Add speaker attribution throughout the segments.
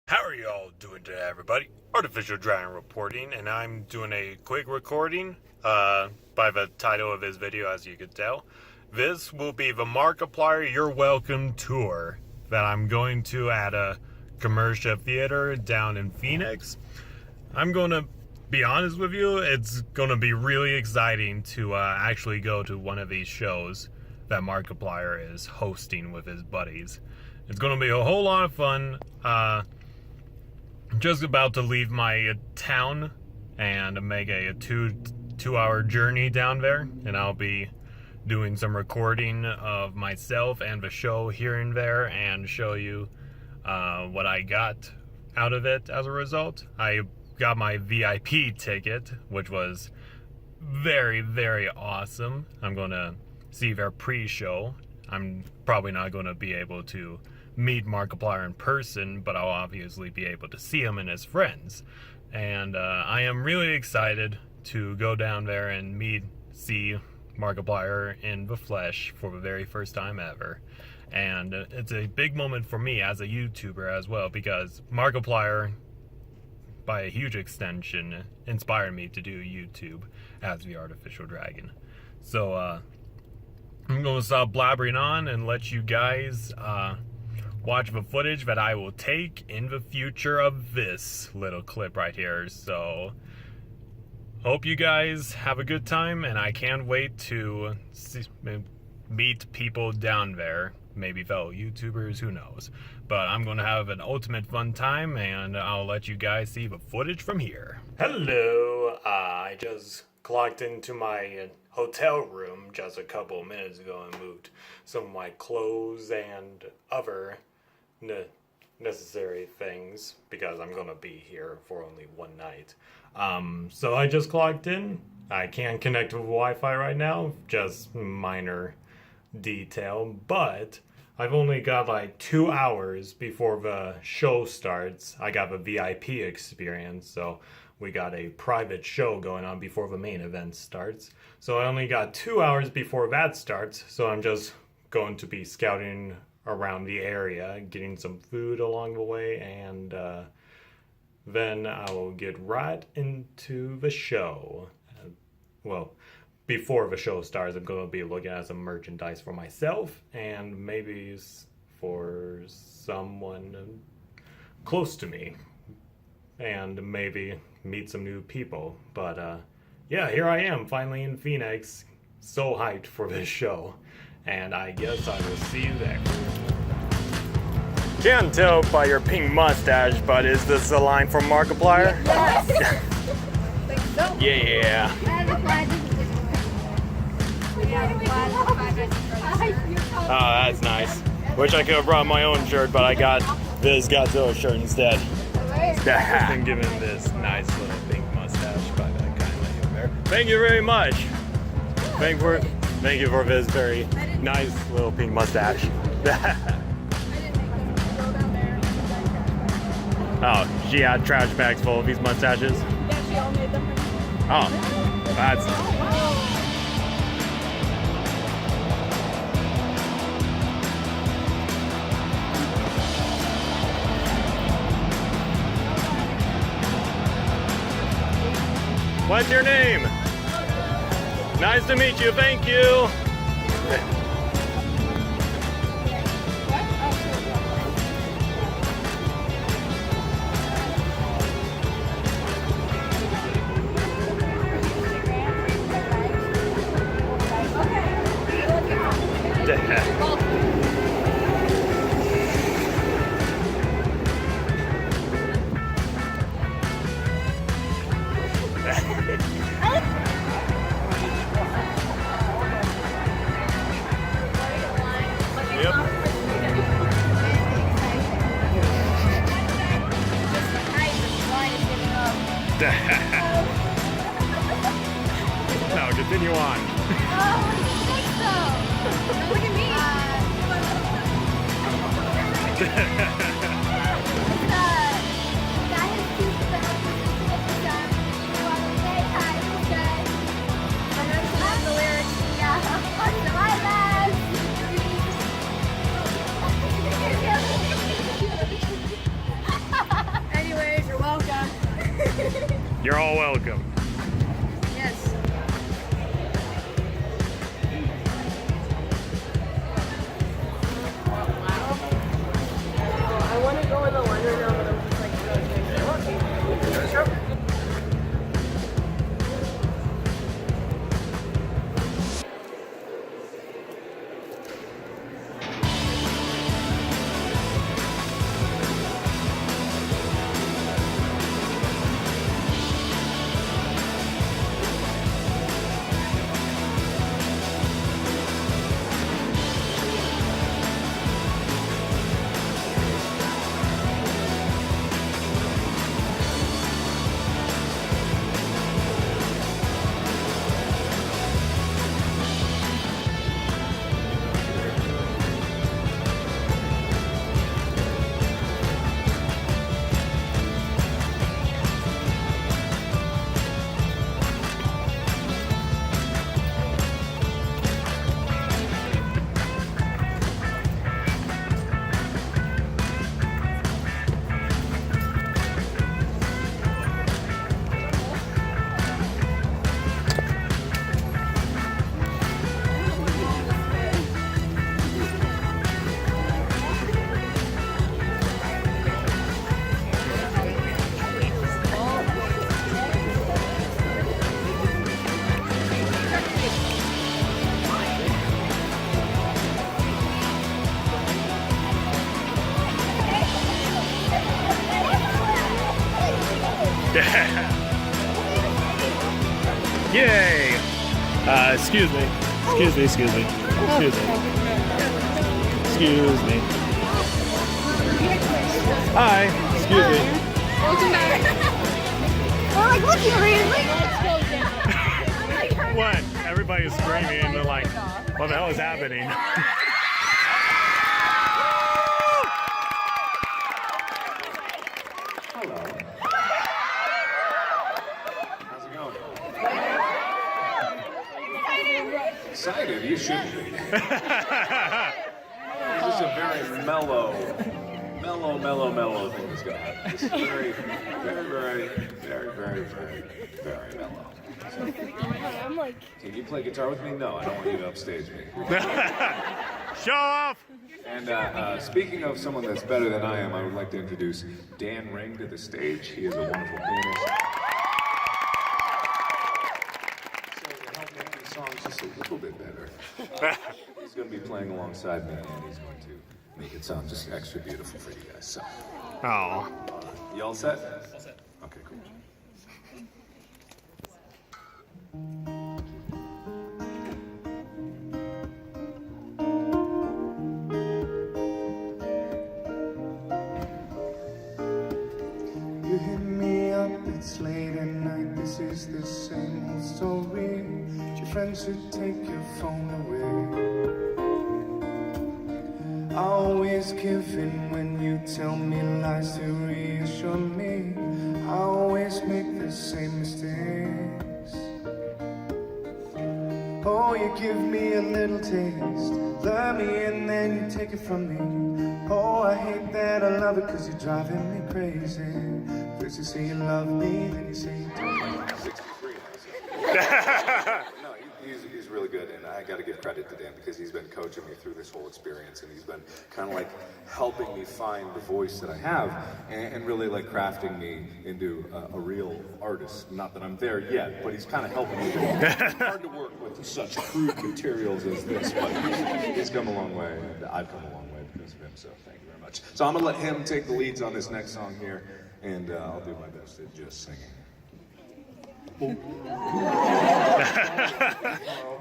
Speaker 1: How are you all doing today, everybody? ArtificialDragon reporting, and I'm doing a quick recording by the title of this video, as you could tell. This will be the Markiplier You're Welcome tour that I'm going to at a commercial theater down in Phoenix. I'm going to be honest with you, it's going to be really exciting to actually go to one of these shows that Markiplier is hosting with his buddies. It's going to be a whole lot of fun. Just about to leave my town and make a two-hour journey down there, and I'll be doing some recording of myself and the show here and there and show you what I got out of it as a result. I got my VIP ticket, which was very, very awesome. I'm going to see their pre-show. I'm probably not going to be able to meet Markiplier in person, but I'll obviously be able to see him and his friends. And I am really excited to go down there and see Markiplier in the flesh for the very first time ever. And it's a big moment for me as a YouTuber as well, because Markiplier, by a huge extension, inspired me to do YouTube as the ArtificialDragon. So I'm going to stop blabbering on and let you guys watch the footage that I will take in the future of this little clip right here. So hope you guys have a good time, and I can't wait to meet people down there, maybe fellow YouTubers, who knows. But I'm going to have an ultimate fun time, and I'll let you guys see the footage from here. Hello, I just clocked into my hotel room just a couple minutes ago and moved some of my clothes and other necessary things because I'm gonna be here for only one night. So I just clocked in. I can't connect with Wi-Fi right now, just minor detail, but I've only got like 2 hours before the show starts. I got the VIP experience, so we got a private show going on before the main event starts. So I only got 2 hours before that starts, so I'm just going to be scouting around the area, getting some food along the way, and then I will get right into the show. Well, before the show starts, I'm going to be looking at some merchandise for myself and maybe for someone close to me, and maybe meet some new people. But yeah, here I am finally in Phoenix, so hyped for this show, and I guess I will see you there. Can't tell by your pink mustache, but is this a line from Markiplier?
Speaker 2: Yes.
Speaker 1: Yeah. Oh, that's nice. Wish I could have brought my own shirt, but I got this Godzilla shirt instead. I've been given this nice little pink mustache by that kind lady over there. Thank you very much. Thank you for this very nice little pink mustache. Oh, she had trash bags full of these mustaches?
Speaker 2: Yeah, she all made them.
Speaker 1: Oh, that's... What's your name? Nice to meet you, thank you. No, continue on.
Speaker 2: Oh, look at me. The lyrics, yeah.
Speaker 1: You're all welcome.
Speaker 2: Yes.
Speaker 3: I want to go in the line right now, but I'm just like,
Speaker 1: Yay! Excuse me. Excuse me, excuse me. Excuse me. Excuse me. Hi. Excuse me.
Speaker 2: Welcome back. We're like looking really.
Speaker 1: What? Everybody's screaming and they're like, what the hell is happening?
Speaker 4: Hello. How's it going? Excited, you should be. This is a very mellow thing that's gonna happen. This is very mellow.
Speaker 2: I'm like.
Speaker 4: Can you play guitar with me? No, I don't want you to upstage me.
Speaker 1: Show off!
Speaker 4: And speaking of someone that's better than I am, I would like to introduce Dan Ring to the stage. He is a wonderful pianist. So to help make these songs just a little bit better, he's going to be playing alongside me, and he's going to make it sound just extra beautiful for you guys. So,
Speaker 1: Oh.
Speaker 4: you all set? All set. Okay, cool.
Speaker 5: You hit me up, it's late at night, this is the same old story. Your friends should take your phone away. I always give in when you tell me lies to reassure me. I always make the same mistakes. Oh, you give me a little taste, love me and then you take it from me. Oh, I hate that I love it cause you're driving me crazy. First you say you love me, then you say you don't.
Speaker 4: 63 No, he's really good, and I got to give credit to Dan because he's been coaching me through this whole experience, and he's been kind of like helping me find the voice that I have, and really like crafting me into a real artist. Not that I'm there yet, but he's kind of helping me. It's hard to work with such crude materials as this, but he's come a long way, and I've come a long way because of him. So thank you very much. So I'm gonna let him take the leads on this next song here, and I'll do my best at just singing. I'll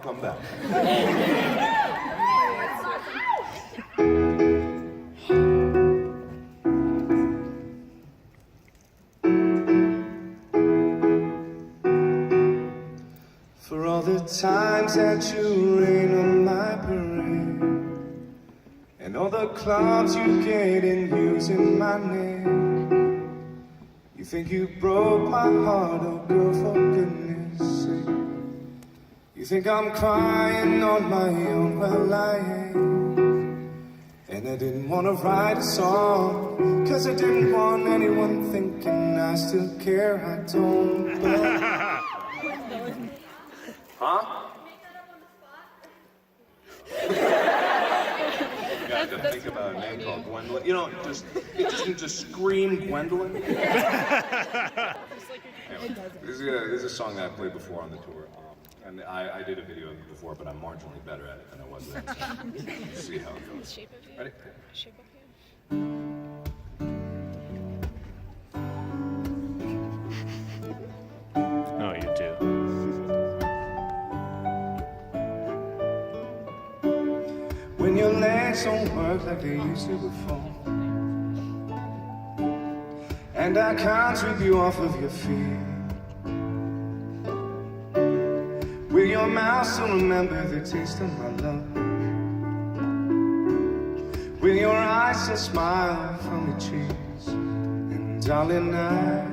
Speaker 4: come back.
Speaker 5: For all the times that you rain on my parade, and all the clubs you get in using my name. You think you broke my heart, oh girl, for goodness sake. You think I'm crying on my own, well I ain't. And I didn't want to write a song, cause I didn't want anyone thinking I still care, I don't. But...
Speaker 4: Huh? You got to think about a name called Gwendolyn. You know, it doesn't just scream Gwendolyn. Anyway, this is a song that I played before on the tour. And I did a video of it before, but I'm marginally better at it than I was then. So we'll see how it goes. Ready?
Speaker 3: Shape of you.
Speaker 1: Oh, you do.
Speaker 5: When your legs don't work like they used to before, and I can't sweep you off of your feet, will your mouth still remember the taste of my love? Will your eyes still smile from your cheeks? And darling, I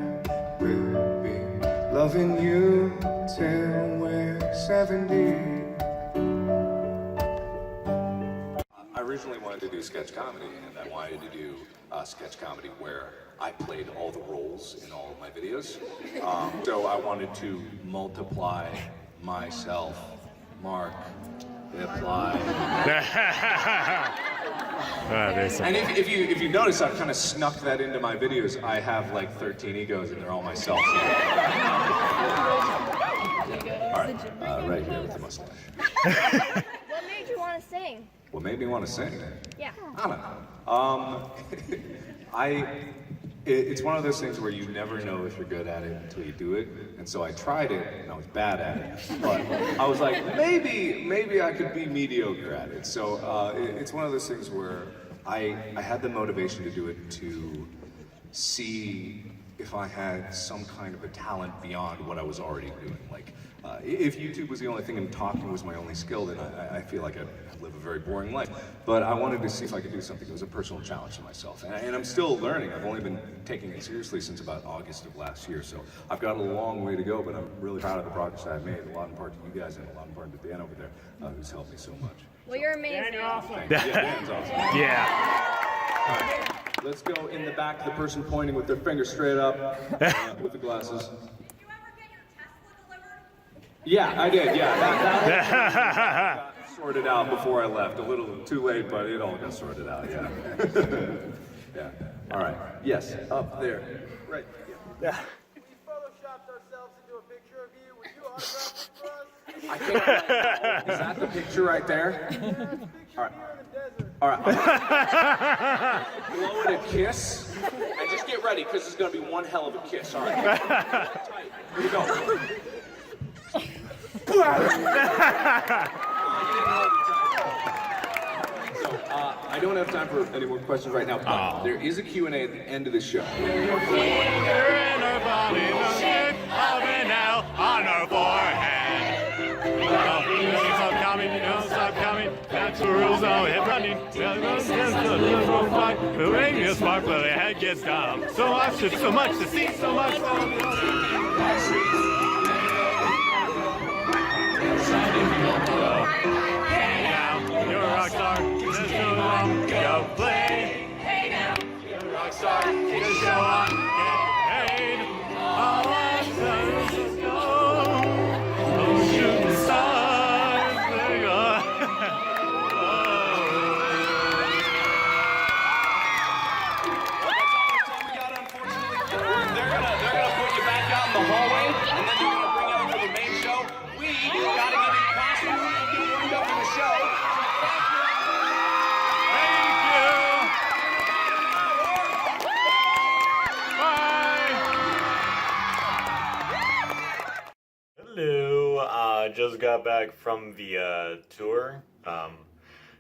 Speaker 5: will be loving you till we're 70.
Speaker 4: I originally wanted to do sketch comedy, and I wanted to do sketch comedy where I played all the roles in all of my videos. So I wanted to multiply myself, Mark, apply. And if you notice, I've kind of snuck that into my videos. I have like 13 egos, and they're all myself. So. All right, right here with the mustache.
Speaker 2: What made you want to sing?
Speaker 4: What made me want to sing?
Speaker 2: Yeah.
Speaker 4: I don't know. It's one of those things where you never know if you're good at it until you do it. And so I tried it, and I was bad at it. But I was like, maybe I could be mediocre at it. So it's one of those things where I had the motivation to do it to see if I had some kind of a talent beyond what I was already doing. Like, if YouTube was the only thing and talking was my only skill, then I feel like I'd live a very boring life. But I wanted to see if I could do something that was a personal challenge to myself. And I'm still learning. I've only been taking it seriously since about August of last year. So I've got a long way to go, but I'm really proud of the progress I've made. A lot in part to you guys and a lot in part to Dan over there, who's helped me so much.
Speaker 2: Well, you're amazing.
Speaker 4: Thanks. Yeah, Dan's awesome.
Speaker 1: Yeah.
Speaker 4: All right. Let's go in the back to the person pointing with their finger straight up with the glasses.
Speaker 3: Did you ever get your Tesla delivered?
Speaker 4: Yeah, I did. Yeah, that got sorted out before I left. A little too late, but it all got sorted out. Yeah. Yeah. All right. Yes, up there. Right. Yeah.
Speaker 6: We photoshopped ourselves into a picture of you. Would you autograph it for us?
Speaker 4: I can't. Is that the picture right there? All right. All right. Blow it a kiss, and just get ready because it's going to be one hell of a kiss. All right. Tight. Here we go. So, I don't have time for any more questions right now, but there is a Q&A at the end of the show.
Speaker 1: On our forehead. Stop coming, don't stop coming. That's the rules of it running. The ring is spark, but the head gets dumb. So much to see, so much. Hey now, you're a rock star. There's no long go play. Hey now, you're a rock star. Just show up, get paid. All our sons just go. Oh, shooting stars, they go.
Speaker 4: They're gonna put you back out in the hallway, and then they're gonna bring you up for the main show. We gotta get in costumes and get warmed up for the show.
Speaker 1: Hello, just got back from the tour.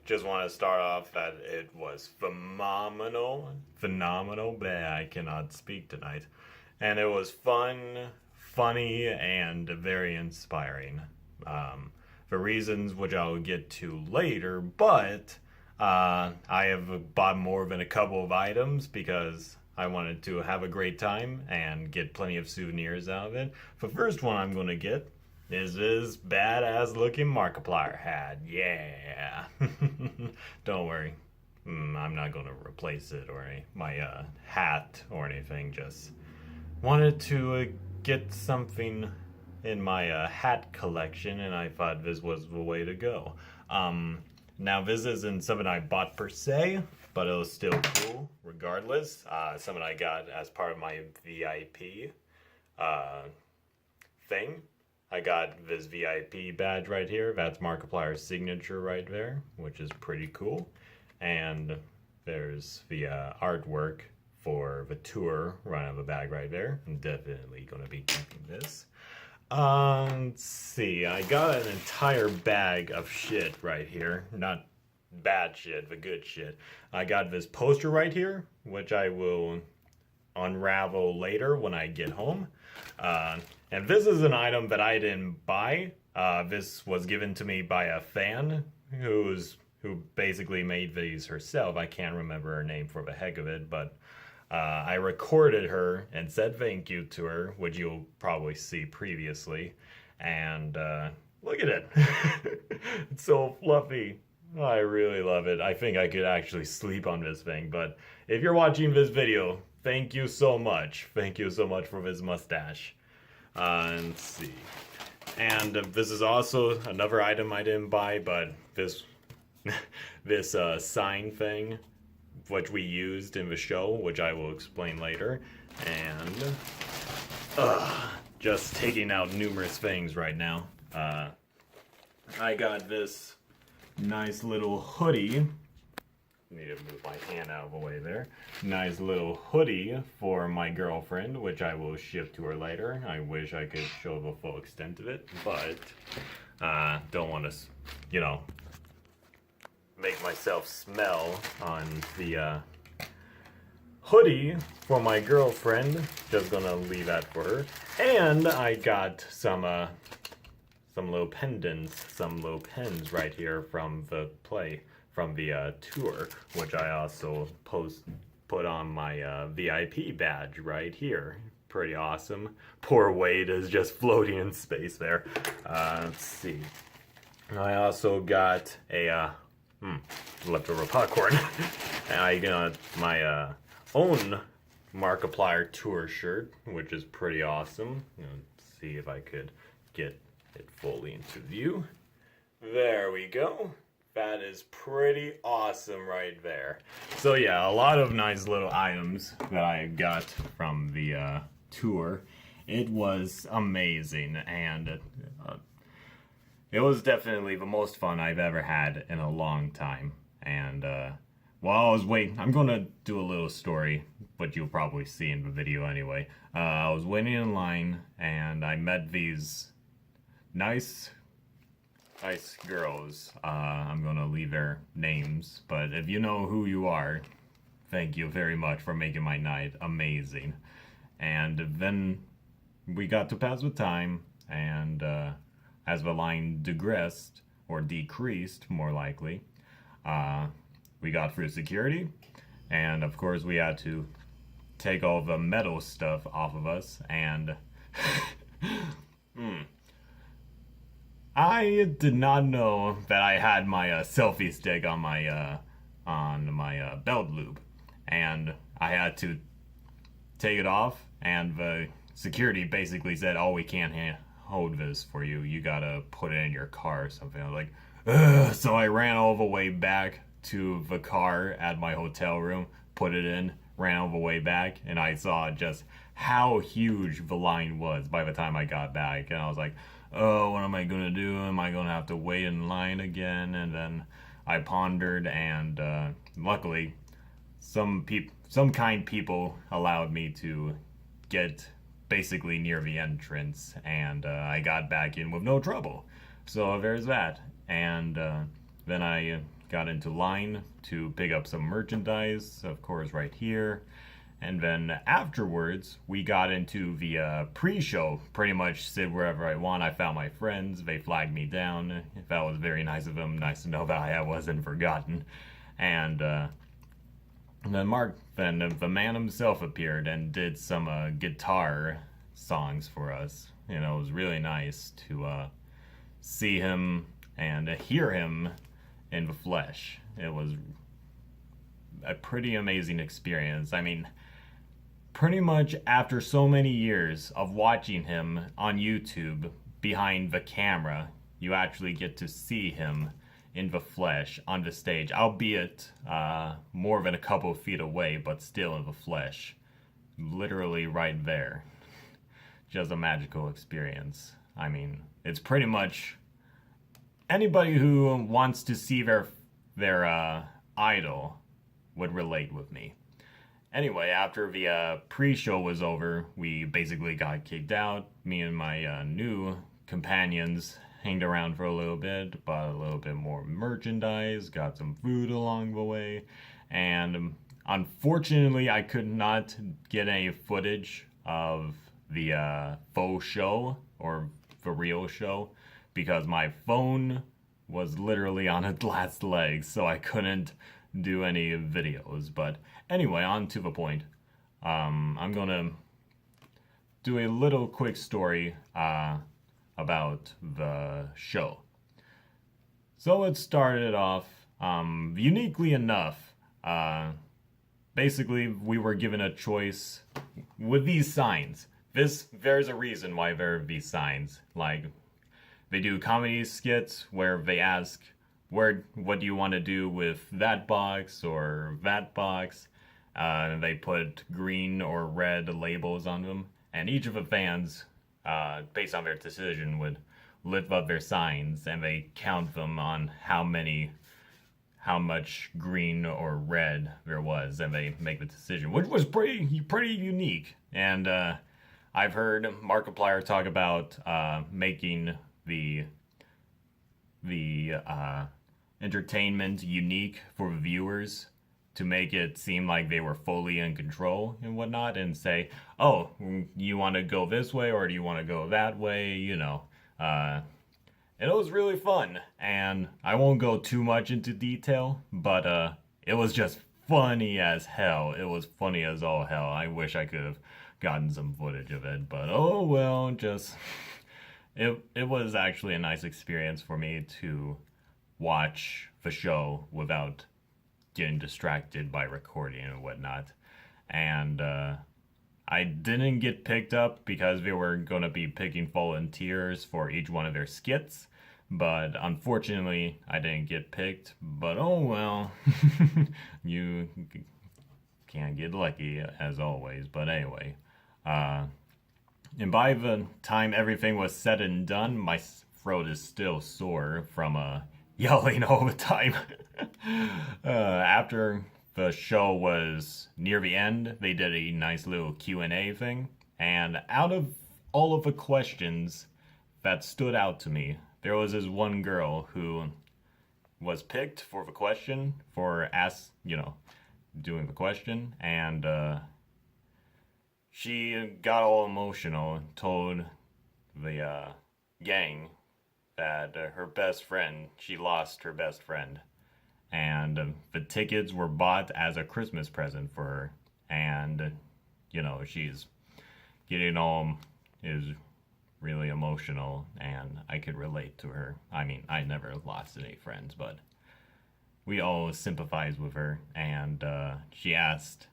Speaker 1: Just want to start off that it was phenomenal, but I cannot speak tonight. And it was fun, funny, and very inspiring. For reasons which I'll get to later, but I have bought more than a couple of items because I wanted to have a great time and get plenty of souvenirs out of it. The first one I'm going to get is this badass looking Markiplier hat. Yeah. Don't worry. I'm not going to replace it or my hat or anything. Just wanted to get something in my hat collection, and I thought this was the way to go. Now this isn't something I bought per se, but it was still cool regardless. Something I got as part of my VIP thing. I got this VIP badge right here. That's Markiplier's signature right there, which is pretty cool. And there's the artwork for the tour right out of the bag right there. I'm definitely going to be keeping this. Let's see. I got an entire bag of shit right here. Not bad shit, but good shit. I got this poster right here, which I will unravel later when I get home. And this is an item that I didn't buy. This was given to me by a fan who basically made these herself. I can't remember her name for the heck of it, but I recorded her and said thank you to her, which you'll probably see previously. And look at it. It's so fluffy. I really love it. I think I could actually sleep on this thing. But if you're watching this video, thank you so much. Thank you so much for this mustache. Let's see. And this is also another item I didn't buy, but this this sign thing, which we used in the show, which I will explain later. And just taking out numerous things right now. I got this nice little hoodie. Need to move my hand out of the way there. Nice little hoodie for my girlfriend, which I will ship to her later. I wish I could show the full extent of it, but don't want to, you know, make myself smell on the hoodie for my girlfriend. Just gonna leave that for her. And I got some little pendants, some little pens right here from the tour, which I also put on my VIP badge right here. Pretty awesome. Poor Wade is just floating in space there. Let's see. I also got a leftover popcorn. And I got my own Markiplier tour shirt, which is pretty awesome. Let's see if I could get it fully into view. There we go. That is pretty awesome right there. So yeah, a lot of nice little items that I got from the tour. It was amazing, and it was definitely the most fun I've ever had in a long time. And while I was waiting, I'm gonna do a little story, but you'll probably see in the video anyway. I was waiting in line, and I met these nice girls. I'm gonna leave their names, but if you know who you are, thank you very much for making my night amazing. And then we got to pass the time, and as the line digressed, or decreased more likely, we got through security, and of course we had to take all the metal stuff off of us, and I did not know that I had my selfie stick on my belt loop, and I had to take it off, and the security basically said, "Oh, we can't hold this for you. You gotta put it in your car," or something. I was like, ugh. So I ran all the way back to the car at my hotel room, put it in, ran all the way back, and I saw just how huge the line was by the time I got back, and I was like, oh, what am I gonna do? Am I gonna have to wait in line again? And then I pondered, and luckily, some kind people allowed me to get basically near the entrance, and I got back in with no trouble. So there's that. And then I got into line to pick up some merchandise, of course, right here. And then afterwards, we got into the pre-show. Pretty much sit wherever I want. I found my friends. They flagged me down. That was very nice of them. Nice to know that I wasn't forgotten. And then the man himself appeared and did some guitar songs for us. You know, it was really nice to see him and hear him in the flesh. It was a pretty amazing experience. I mean, pretty much after so many years of watching him on YouTube behind the camera, you actually get to see him in the flesh on the stage, albeit more than a couple of feet away, but still in the flesh. Literally right there. Just a magical experience. I mean, it's pretty much anybody who wants to see their idol would relate with me. Anyway, after the pre-show was over, we basically got kicked out. Me and my new companions hanged around for a little bit, bought a little bit more merchandise, got some food along the way, and unfortunately I could not get any footage of the faux show or the real show because my phone was literally on its last legs, so I couldn't do any videos. But anyway, on to the point. I'm gonna do a little quick story about the show. So it started off uniquely enough. Basically, we were given a choice with these signs. There's a reason why there are these signs. Like, they do comedy skits where they ask, what do you want to do with that box or that box? They put green or red labels on them, and each of the fans, based on their decision, would lift up their signs, and they count them on how much green or red there was, and they make the decision, which was pretty unique. And I've heard Markiplier talk about making the entertainment unique for viewers, to make it seem like they were fully in control and whatnot, and say, oh, you want to go this way or do you want to go that way, you know. And it was really fun, and I won't go too much into detail, but it was just funny as hell. It was funny as all hell. I wish I could have gotten some footage of it, but oh well, just it was actually a nice experience for me to watch the show without getting distracted by recording and whatnot. And I didn't get picked up because they were going to be picking volunteers for each one of their skits, but unfortunately I didn't get picked. But oh well. You can't get lucky as always. But anyway, and by the time everything was said and done, my throat is still sore from yelling all the time. After the show was near the end, they did a nice little Q&A thing, and out of all of the questions that stood out to me, there was this one girl who was picked for the question, for doing the question, and she got all emotional and told the gang that her best friend, she lost her best friend, and the tickets were bought as a Christmas present for her, and she's getting is really emotional, and I could relate to her. I mean, I never lost any friends, but we all sympathize with her, and she asked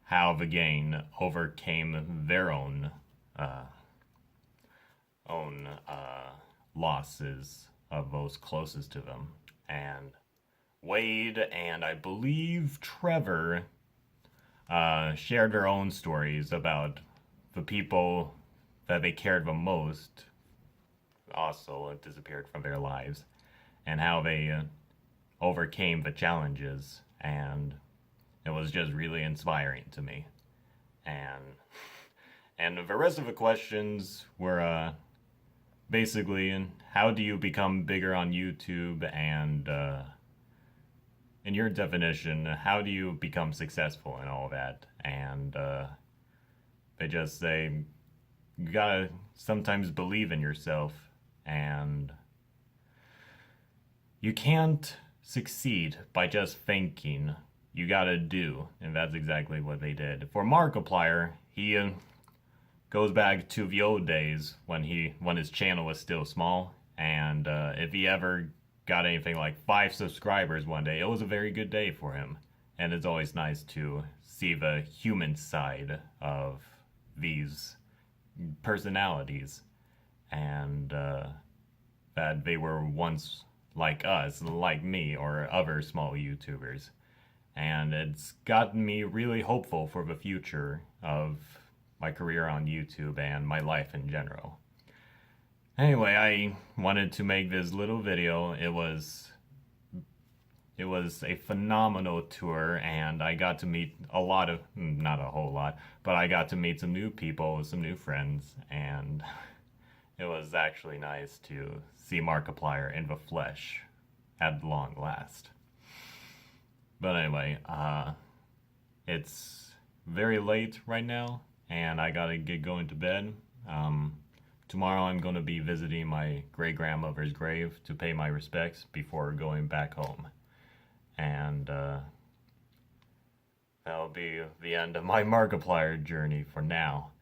Speaker 1: how the gang overcame their own losses of those closest to them. And Wade and I believe Trevor shared their own stories about the people that they cared the most also disappeared from their lives, and how they overcame the challenges, and it was just really inspiring to me. And the rest of the questions were basically, how do you become bigger on YouTube, and in your definition, how do you become successful and all that? And they just say, you gotta sometimes believe in yourself, and you can't succeed by just thinking. You gotta do, and that's exactly what they did. For Markiplier, he goes back to the old days when his channel was still small, and if he ever got anything like 5 subscribers one day, it was a very good day for him. and it's always nice to see the human side of these personalities, and that they were once like us, like me, or other small YouTubers. And it's gotten me really hopeful for the future of my career on YouTube and my life in general. Anyway, I wanted to make this little video. It was a phenomenal tour, and I got to meet a lot of, not a whole lot, but I got to meet some new people, some new friends, and it was actually nice to see Markiplier in the flesh at long last. But anyway, it's very late right now, and I gotta get going to bed. Tomorrow I'm going to be visiting my great-grandmother's grave to pay my respects before going back home. And that'll be the end of my Markiplier journey for now.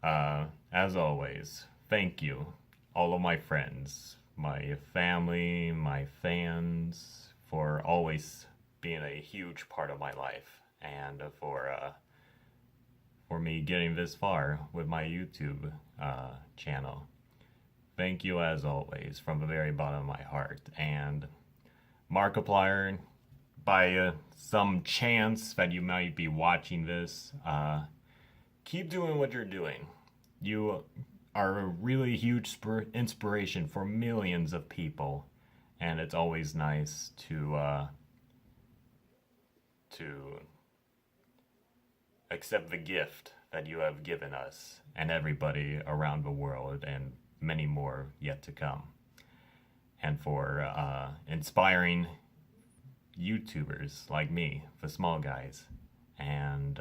Speaker 1: As always, thank you, all of my friends, my family, my fans, for always being a huge part of my life, and for me getting this far with my YouTube channel. Thank you as always from the very bottom of my heart. And Markiplier, by some chance that you might be watching this, keep doing what you're doing. You are a really huge inspiration for millions of people, and it's always nice to accept the gift that you have given us and everybody around the world, and many more yet to come. And for inspiring YouTubers like me, the small guys. And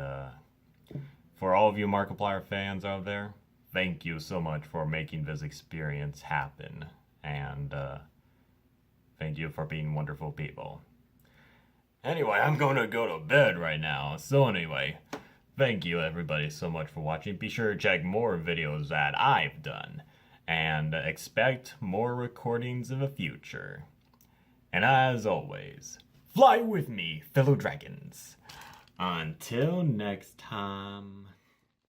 Speaker 1: for all of you Markiplier fans out there, thank you so much for making this experience happen. And thank you for being wonderful people. Anyway, I'm going to go to bed right now. So anyway, thank you everybody so much for watching. Be sure to check more videos that I've done, and expect more recordings in the future. And as always, fly with me, fellow dragons. Until next time.